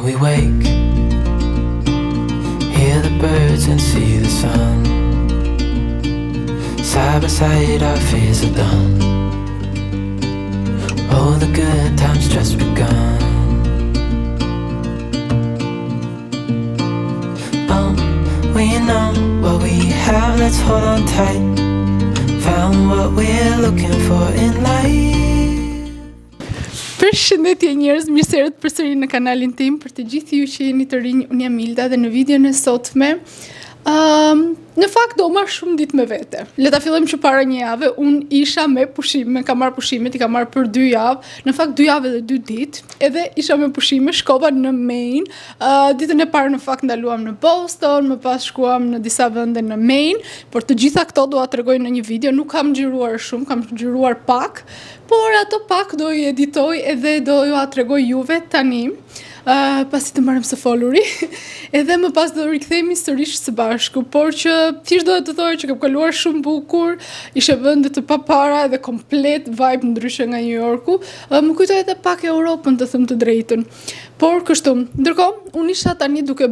we wake, hear the birds and see the sun. Side by side our fears are done. Oh, the good times just begun. Oh, we know what we have, let's hold on tight. Found what we're looking for in life. Përshëndetje njerëz, mirë se erdhët përsëri në kanalin tim. Për të gjithë ju që jeni të rinj, unë jam Milda dhe në videon e sotme në fakt do marr shumë ditë me vete. Le ta fillojmë që para një jave unë isha me pushime, kam marrë pushimet, i kam marrë për 2 javë, në fakt 2 javë dhe 2 ditë, edhe isha me pushime, shkova në Maine. Ditën e parë në fakt ndaluam në Boston, më pas shkuam në disa vende në Maine, por të gjitha këto do a tregoj në një video, nuk kam xhiruar shumë, kam xhiruar pak, por ato pak do i editoj edhe do ju a tregoj juve tani. Pasi të marrëm së foluri, edhe më pas do rikthehemi sërish së bashku, por që thjesht doja të thoj që kam kaluar shumë bukur, ishe vende të papara edhe komplet vibe ndryshe nga New Yorku. Më kujtoj edhe pak Europën, të them të drejtën. Por kështu, ndërkohë, unë isha tani duke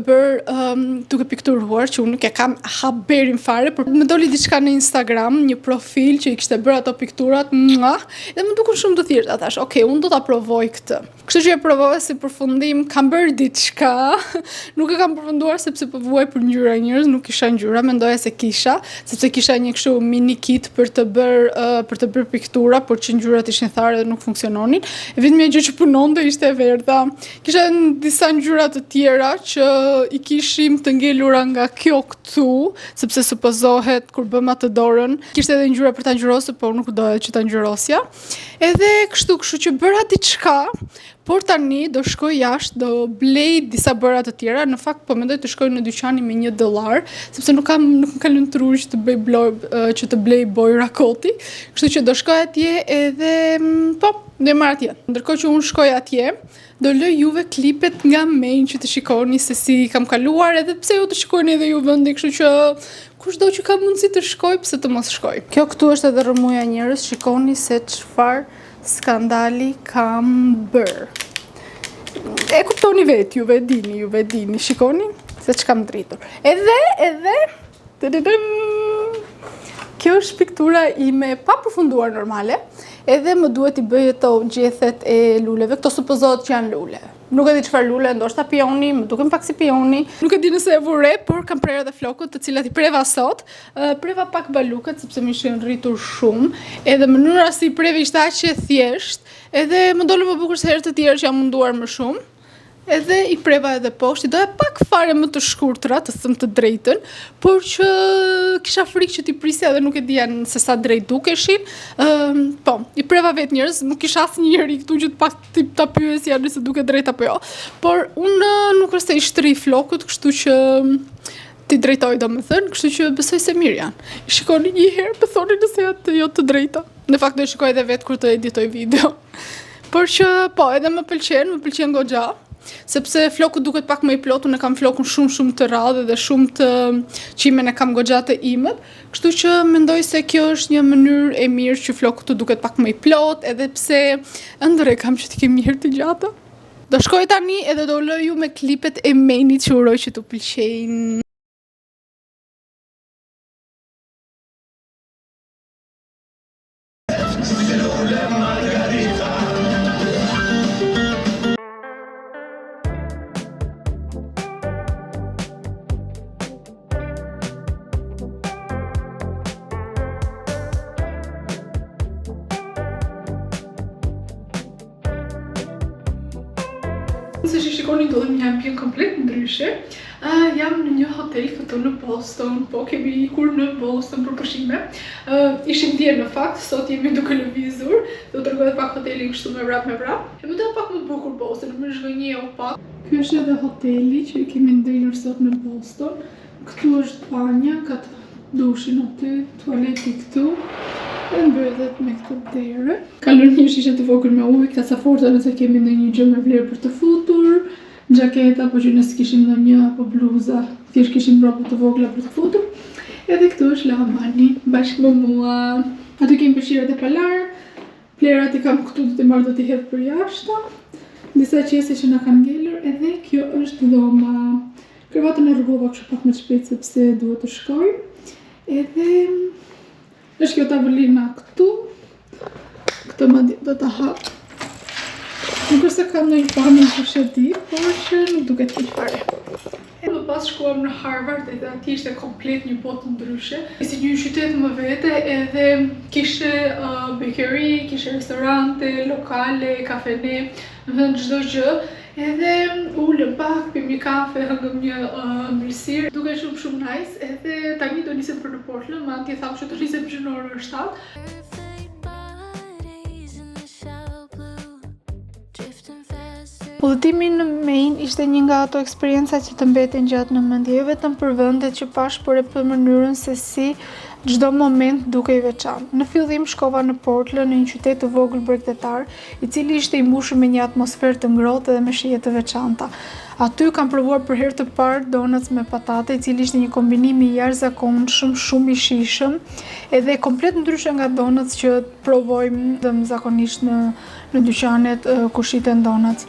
pikturuar, që unë nuk e kam haberin fare, por më doli diçka në Instagram, një profil që i kishte bërë ato pikturat, dhe më dukun shumë të thjeshta, thash, okay, unë do ta provoj këtë. Kështu që e provova si përfundim, kam bërë diçka, nuk e kam përfunduar sepse po vuaj për ngjyra njerëz, nuk kisha ngjyra, mendoja se kisha, sepse kisha një kështu mini kit për të bërë piktura, por që ngjyrat ishin thare dhe nuk funksiononin. E vetmja gjë që punonte ishte e verdha. Kisha disa ngjyra të tjera që i kishim të ngelura nga kjo këtu, sepse supozohet kur bëm atë dorën, kishte edhe ngjyra për ta ngjyrosur, por nuk doja që ta ngjyrosja. Edhe kështu që bëra diçka. Por tani do shkoj jashtë, do blej disa bëra të tjera. Në fakt po mendoj të shkoj në dyqanin me $1, sepse nuk më ka lënë tru që të blej bojra koti. Kështu që do shkoj atje edhe do e marr atje. Ndërkohë që unë shkoj atje, do lë juve klipet nga Maine që të shikoni se si kam kaluar, edhe pse ju të shikoni edhe ju vendi, kështu që kushdo që ka mundësi të shkoj, pse të mos shkoj. Kjo këtu është edhe rëmuja njerëz, shikoni se çfarë skandali kam bërë. E kuptoni vetë, juve dini, shikoni se që kam dritur. Edhe, kjo është piktura ime pa përfunduar normale, edhe më duhet i bëj ato gjethet e luleve, këto supozohet që janë lule. Nuk e di çfarë lule, ndoshta pioni, më duken pak si pioni. Nuk e di nëse e vure, por kam prerë edhe flokët, të cilat i preva sot. Preva pak balukët, sepse më ishin rritur shumë, edhe mënyra si i preve ishte aq e thjesht, edhe më doli më bukur se herët e tjera që jam munduar më shumë. Edhe i preva edhe poshtë, i doja pak fare më të shkurtra, të them të drejtën, por që kisha frikë që t'i prisja dhe nuk e dija se sa drejt dukeshin. I preva vetë njerëz, nuk kisha asnjëri këtu që ta pyesja nëse duket drejt apo jo. Por unë nuk është se i shtri flokët, kështu që ti drejtoj domethënë, kështu që besoj se mirë janë. I shikoni një herë, më thoni nëse janë jo të drejta. Në fakt do e shikoj edhe vetë kur të editoj video. Por që edhe më pëlqen goxha. Sepse floku duket pak më i plot, unë kam flokun shumë të rrallë dhe shumë të qimen e kam goxha të imët, kështu që mendoj se kjo është një mënyrë e mirë që floku të duket pak më i plot, edhe pse ëndër e kam që t'i kem mirë të gjata. Do shkoj tani edhe do lë ju me klipet e Maine-it që uroj që t'u pëlqejnë. Se që shikoni do dhe një ambient komplet ndryshe. Jam në një hotel këtu në Boston, po kemi ikur në Boston për pushime. Ishim dje në fakt, sot jemi duke lëvizur, do të rregoj pak hotelin kështu me vrap. E më do pak më bukur Boston, më zhgënjeu pak. Ky është edhe hoteli që kemi ndenjur sot në Boston. Këtu është banja, ka dushin aty, tualeti këtu. E mbërdet me këtë derë. Kalon një shishe të vogël me ujë, këta sa forta nëse kemi ndonjë gjë me vlerë për të futur, xhaketa, apo që nëse kishim ndonjë apo bluza, thjesht kishim rroba të vogla për të futur. Edhe këtu është lavabani bashkë me mua. Aty kemi peshqirat e palar, plerat i kam këtu, do t'i marrë do t'i hedh për jashtë. Disa qese që na kanë ngelur, edhe kjo është dhoma. Krevatën e rrugova kështu pak më shpejt sepse duhet të shkoj. Edhe është kjo tavolina këtu. Këtë madje do ta hap. Nuk është se kam ndonjë pamje për shëti, por që nuk duket keq fare. Më pas shkuam në Harvard edhe ati ishte komplet një botë ndryshe. Si një qytet më vete edhe kishe bakery, kishe restorante, lokale, kafene, në thënë çdo gjë. Edhe ullëm pak, pim një kafe, hëngëm një ëmbëlsirë. Duke shumë nice, edhe tani do nisim për në Portland, ma antje thamë që të nisim që në orën 7. Udhëtimi në Maine ishte një nga ato eksperiencat që të mbeten gjatë në mendje, jo vetëm për vendet që pash, por e për mënyrën se si çdo moment duke i veçantë. Në fillim shkova në Portland, në një qytet të vogël bregdetar, i cili ishte i mbushur me një atmosferë të ngrohtë dhe me shije të veçanta. Aty kam provuar për herë të parë donuts me patate, i cili ishte një kombinim i jashtëzakonshëm, shumë i shijshëm, edhe komplet ndryshe nga donuts që provojmë zakonisht në dyqanet ku shiten donuts.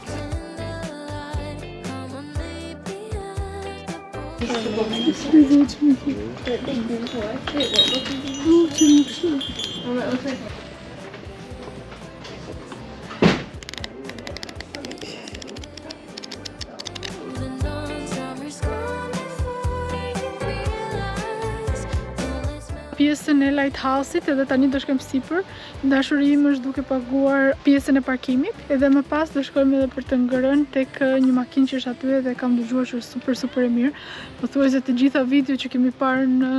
Pjesën e Lighthouse-it edhe tani do shkojmë sipër. Dashuri im është duke paguar pjesën e parkimit edhe më pas do shkojmë edhe për të ngrënë tek një makinë që është aty dhe kam dëgjuar që është super e mirë. Pothuajse të gjitha video që kemi parë në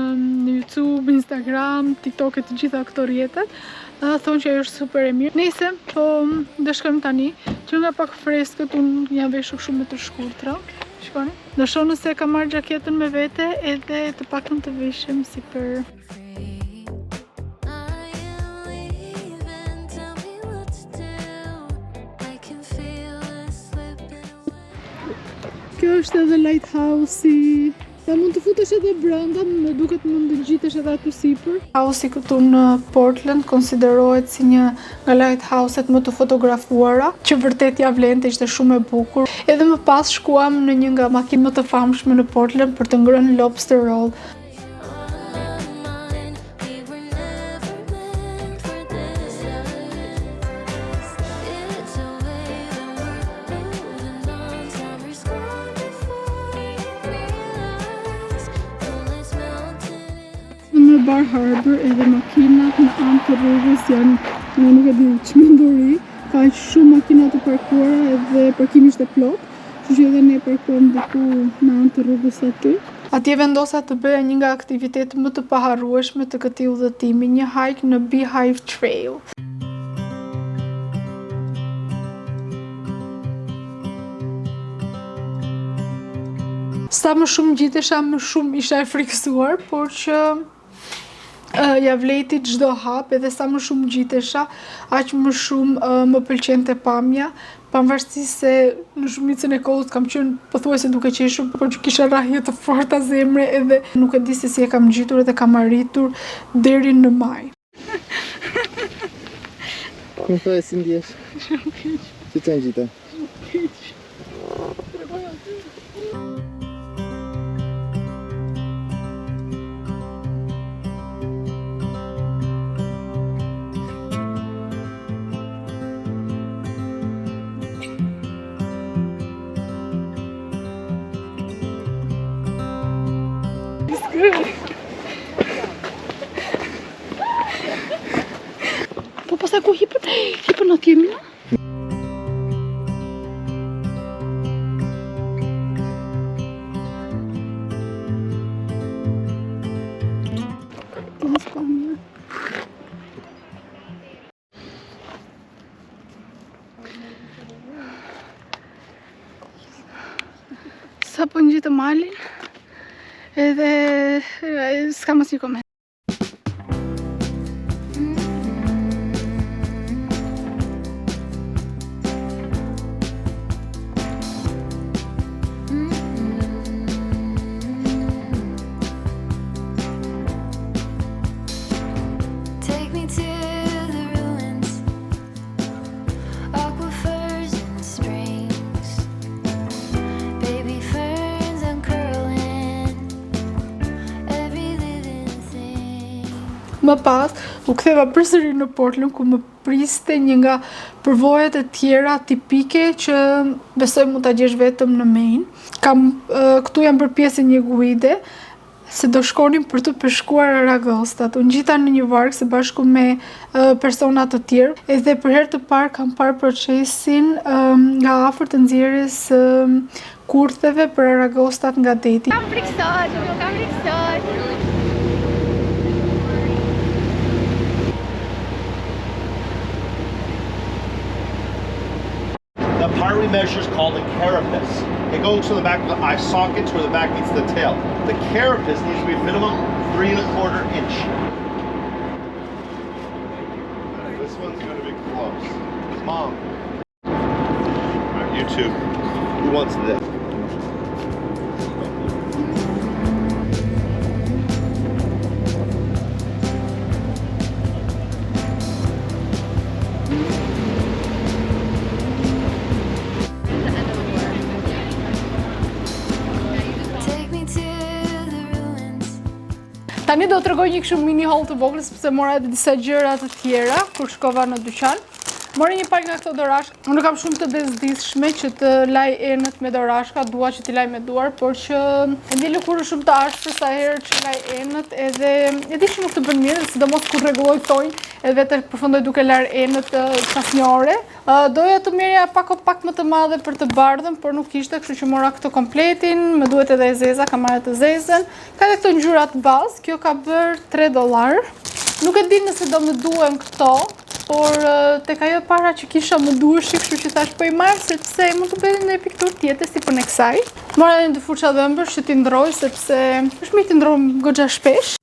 YouTube, Instagram, TikTok e të gjitha këto rrjetet thonë që ajo është super e mirë. Nëse po do shkojmë tani, që nga pak freskët unë jam veshur shumë me të shkurtra. Shikoni. Do shoh nëse kam marrë xhaketën me vete edhe të paktën të veshem sipër. Kjo është edhe lighthouse-i. Sa mund të futesh edhe brenda, më duket mund të ngjitesh edhe aty sipër. House-i këtu në Portland konsiderohet si një nga lighthouse-et më të fotografuara, që vërtet ja vlente, ishte shumë e bukur. Edhe më pas shkuam në një nga makinë më të famshme në Portland për të ngrënë lobster roll. Bar Harbor edhe makinat në anë të rrugës janë, nuk e di, çmenduri. Ka shumë makina të parkuara edhe parkimi ishte plot, kështu që edhe ne parkuam diku në anë të rrugës aty. Atje vendosa të bëja një nga aktivitetet më të paharrueshme të këtij udhëtimi, një hike në Beehive Trail. Sa më shumë ngjitesha, më shumë isha e frikësuar, por që ja vleti çdo hap, edhe sa më shumë ngjitesha, aq më shumë më pëlqente pamja, pavarësisht se në shumicën e kohës kam qenë pothuajse duke qeshur, por që kisha rrahje të forta zemre edhe nuk e di se si e kam ngjitur edhe kam arritur deri në maj. Më thoj si ndjesh? Shumë keq. Si të ngjite? Keq. Po pastaj ku hipën atje mina? Sa po ngjitë malin edhe s'kam asnjë koment. Më pas, u ktheva përsëri në Portland ku më priste një nga përvojat e tjera tipike që besoj mund ta gjesh vetëm në Maine. Këtu jam për pjesë një guide se do shkonim për të përshkuar Aragostat. Unë gjita në një varg së bashku me persona të tjerë, edhe për herë të parë kam parë procesin nga afër të nxjerrjes kurtheve për Aragostat nga deti. Kam frikësot. The part we measure is called the carapace. It goes to the back of the eye sockets where the back meets the tail. The carapace needs to be minimum 3 1/4 inch. This one's going to be close. Mom. All right, you two. Who wants this? Tani do të tregoj një kështu mini haul të vogël sepse mora edhe disa gjëra të tjera kur shkova në dyqan. Mori një palë nga këto dorashka. Unë kam shumë të bezdisshme që të laj enët me dorashka, dua që t'i laj me duar, por që e ndi lëkurë shumë të ashpër sa herë që laj enët, edhe e di që nuk të bën mirë, sidomos kur rregulloj thonjë, edhe vetë përfundoj duke lar enët pas një ore. Doja të merrja pak më të madhe për të bardhën, por nuk ishte, kështu që mora këto kompletin, më duhet edhe e zeza, kam marrë të zezën. Ka edhe këto ngjyra të bazë, kjo ka bërë $3. Nuk e di nëse do më duhen këto, por tek ajo para që kisha më duheshi, kështu që thash po i marr sepse mund të bëj një pikturë tjetër si për ne kësaj. Mora edhe 2 fuça dhëmbësh që t'i ndroj sepse është mirë t'i ndroj goxha shpesh.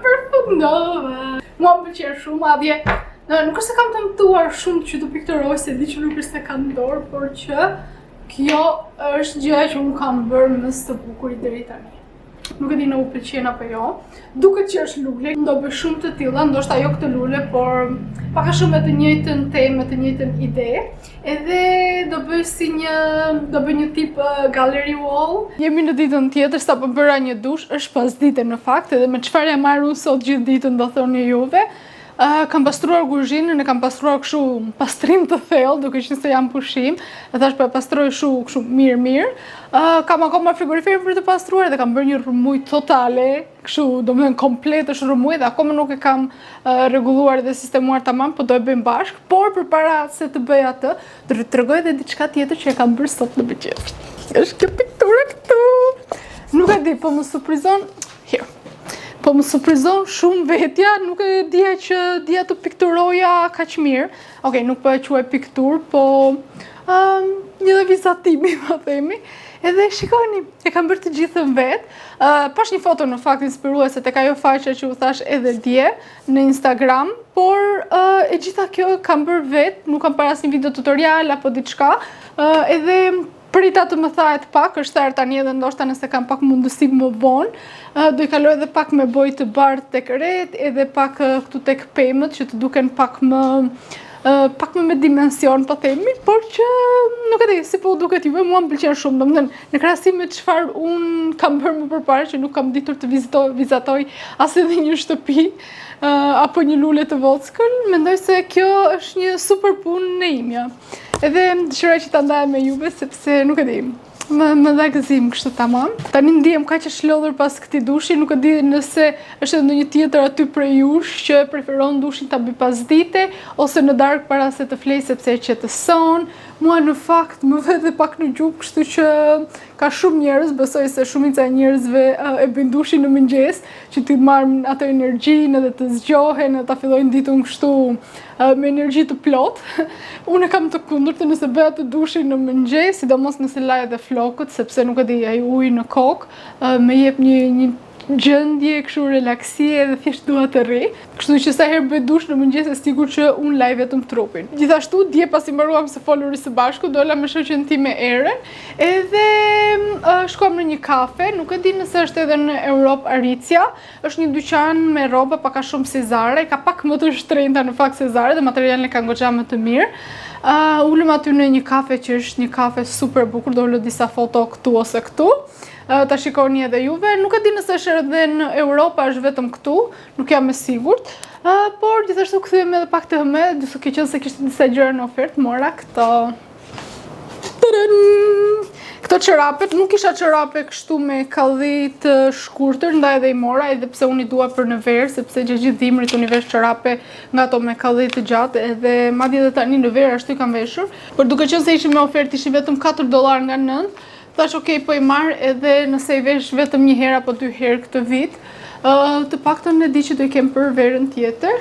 Përfundova. Mua më pëlqen shumë madje. Nuk është se kam të mëtuar shumë që të pikturoj, se di që nuk është se kam dorë, por që kjo është gjëja që unë kam bërë më së bukur deri tani. Nuk e di në u pëlqen apo jo. Duket që është lule, do bëj shumë të tilla, ndoshta jo këtë lule, por pak a shumë me të njëjtën temë, të njëjtën ide. Edhe do bëj një tip gallery wall. Jemi në ditën tjetër, sapo bëra një dush, është pasdite në fakt, edhe me çfarë jam marrë unë sot gjithë ditën do thoni juve. Kam pastruar kuzhinën, e kam pastruar kështu pastrim të thellë, duke qenë se jam pushim, e thash po e pastroj kështu mirë. Kam akoma frigoriferin për të pastruar dhe kam bërë një rrëmuj totale, kështu domethënë komplet është rrëmuj dhe akoma nuk e kam rregulluar dhe sistemuar tamam, po do e bëjmë bashkë, por përpara se të bëj atë, do të tregoj edhe diçka tjetër që e kam bërë sot në mëngjes. Është kjo piktura këtu. Nuk e di, po më surprizon. Po më surprizon shumë vetja, nuk e dija që dija të pikturoja kaq mirë. Okej, nuk po e quaj pikturë, po një dhe vizatimi, ma themi. Edhe shikoni, e kam bërë të gjithën vetë. Pash një foto në fakt inspiruese tek ajo faqe që u thash edhe dje në Instagram, por e gjitha kjo kam bërë vetë, nuk kam parë asnjë video tutorial apo diçka, edhe prita të më thahet pak, është therë tani edhe ndoshta nëse kam pak mundësi më vonë, do i kaloj edhe pak me bojë të bardhë tek ret, edhe pak këtu tek pemët që të duken pak më me dimension, po themi, por që nuk e di, si po duket juve, mua më pëlqen shumë, domethënë në krahasim me çfarë un kam bërë më përpara që nuk kam ditur të vizitoj as edhe një shtëpi apo një lule të vockël, mendoj se kjo është një super punë e imja. Edhe dëshiroj që ta ndaj me juve sepse nuk e di, më dha gëzim kështu tamam. Tani ndihem kaq e shlodhur pas këtij dushi, nuk e di nëse është edhe ndonjë tjetër aty prej jush që preferon dushin ta bëj pasdite ose në darkë para se të flej sepse e qetëson. Mua në fakt më vë dhe pak në gjuhë, kështu që ka shumë njerëz, besoj se shumica e njerëzve e bëjnë dushin në mëngjes, që ti marrin atë energjinë edhe të zgjohen, ta fillojnë ditën kështu me energji të plot. Unë kam të kundërtën, nëse bëj atë dushin në mëngjes, sidomos nëse laj edhe flokët, sepse nuk e di, ai uji në kokë më jep një gjendje kështu relaksie dhe thjesht dua të rri. Kështu që sa herë bëj dush në mëngjes e sigurt që unë laj vetëm trupin. Gjithashtu dje pasi mbaruam së foluri së bashku, dola me shoqen time Eren, edhe shkuam në një kafe, nuk e di nëse është edhe në Europë Aricia, është një dyqan me roba pak a shumë si Zara, ka pak më të shtrenjta në fakt se Zara dhe materialin e kanë goxha më të mirë. Ulëm aty në një kafe që është një kafe super bukur, do lë disa foto këtu ose këtu. Ta shikoni edhe juve, nuk e di nëse është edhe në Europë, është vetëm këtu, nuk jam e sigurt. Por gjithashtu kthyehem edhe pak të hëme, duke qenë se kishte disa gjëra në ofertë, mora këto çorapet, nuk kisha çorape kështu me kalli të shkurtër, ndaj edhe i mora, edhe pse unë i dua për në verë, sepse gjithë dimrit unë i vesh çorape nga ato me kalli të gjatë, edhe madje edhe tani në verë ashtu i kam veshur. Por duke qenë se ishin me ofertë, ishin vetëm $4 nga 9, thash okay, po i marr edhe nëse i vesh vetëm një herë apo 2 herë këtë vit, të paktën e di që do i kem për verën tjetër.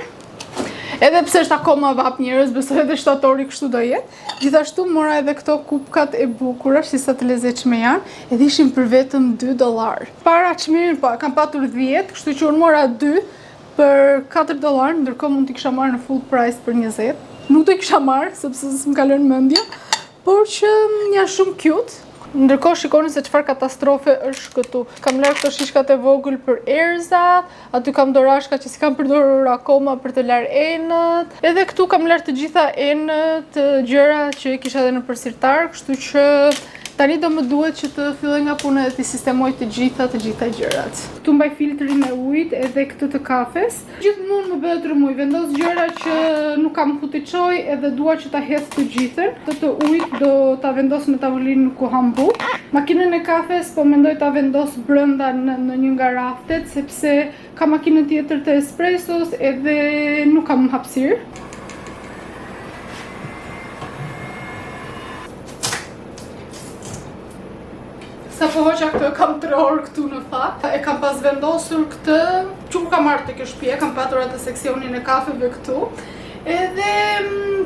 Edhe pse është akoma vap njerëz, besoj edhe shtatori kështu do jetë. Gjithashtu mora edhe këto kupkat e bukura, si sa të lezetshme janë, edhe ishin për vetëm $2. Para çmimin kam patur 10, kështu që unë mora 2 për $4, ndërkohë mund t'i kisha marrë në full price për 20. Nuk do i kisha marrë, sepse s'm kalon mendja, por që janë shumë cute. Ndërkohë shikoni se çfarë katastrofe është këtu. Kam larë këto shishkat e vogël për erza, aty kam dorashka që si kam përdorur akoma për të larë enët. Edhe këtu kam larë të gjitha enët, gjëra që kisha edhe në përsirtar, kështu që tani do më duhet që të filloj nga puna dhe të sistemoj të gjitha gjërat. Këtu mbaj filtrin e ujit edhe këtë të kafes. Gjithmonë më bëhet rëmuj, vendos gjëra që nuk kam ku t'i çoj edhe dua që ta hedh të gjithën. Këtë të ujit do ta vendos në tavolinë ku ham buk. Makinën e kafes po mendoj ta vendos brenda në një nga raftet, sepse ka makinën tjetër të espressos edhe nuk kam hapësirë. Sa po hoqa këtë, kam 3 orë këtu në fakt. E kam pas vendosur këtë, që kam marrë të kjo shtëpi, kam patur atë seksionin e kafeve këtu. Edhe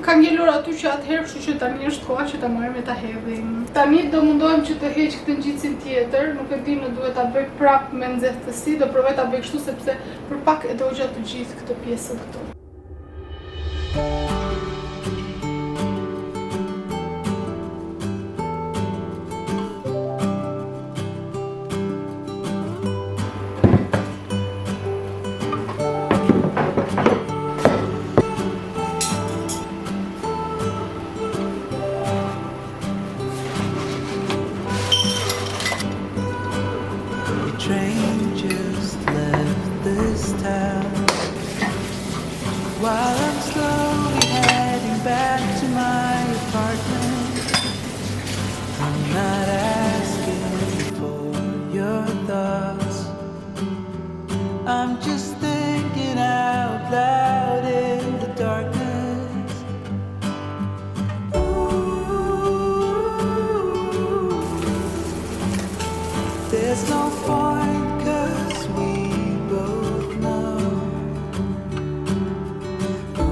kam ngelur aty që atëherë, kështu që tani është koha që ta marrim e ta hedhim. Tani do mundohem që të heq këtë ngjitsin tjetër, nuk e di në duhet ta bëj prap me nxehtësi, do provoj ta bëj kështu sepse për pak e dogja të gjithë këtë pjesën këtu. Train just left this town while I'm slowly heading back to my apartment. I'm not asking for your thoughts, I'm just thinking out loud in the darkness. Ooh, there's no point 'cause we both know. Ooh,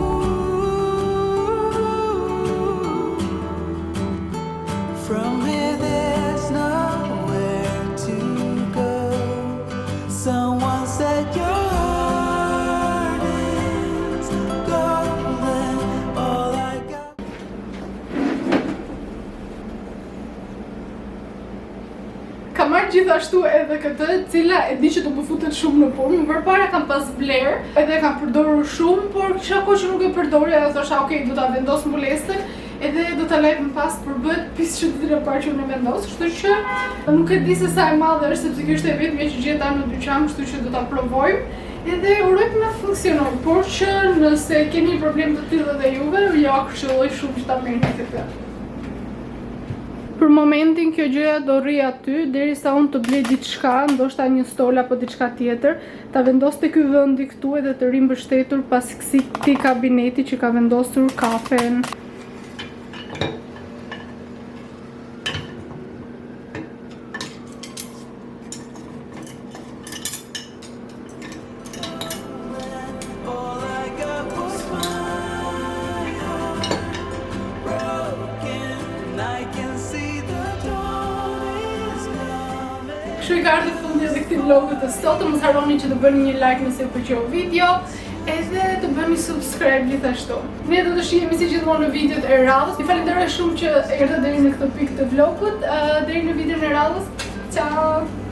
from here there's nowhere to go. Someone said your heart is golden, all I got. Kam marrë gjithashtu edhe këtë, cila e di që do më futet shumë në punë. Më përpara kam pas bler, edhe kam përdorur shumë, por kisha kohë që nuk e përdorja dhe thosha, okay, do ta vendos mbulesën, edhe do ta lej më pas për bëhet pis që ditën e parë që unë e vendos, kështu që nuk e di se sa e madhe është, sepse kjo është e vetmja që gjeta në dyqan, kështu që do ta provojmë. Edhe uroj të na funksionojë, por që nëse keni një problem të tillë edhe juve, ja këshilloj shumë që ta merrni këtë. Për momentin kjo gjëja do rri aty, derisa unë të blej diçka, ndoshta një stol apo diçka tjetër, ta vendos te ky vendi këtu edhe të ri mbështetur pas këtij kabineti që ka vendosur kafen. All I got was my heart broken, and I can see the dawn is coming. Kështu i ka ardhur fundi edhe këtij vlogu të sot. Mos harroni që të bëni një like nëse ju pëlqeu video, edhe të bëni subscribe gjithashtu. Ne do të shihemi si gjithmonë në videot e radhës. Ju falenderoj shumë që erdhët deri në këtë pikë të vlogut. Deri në videon e radhës. Ciao!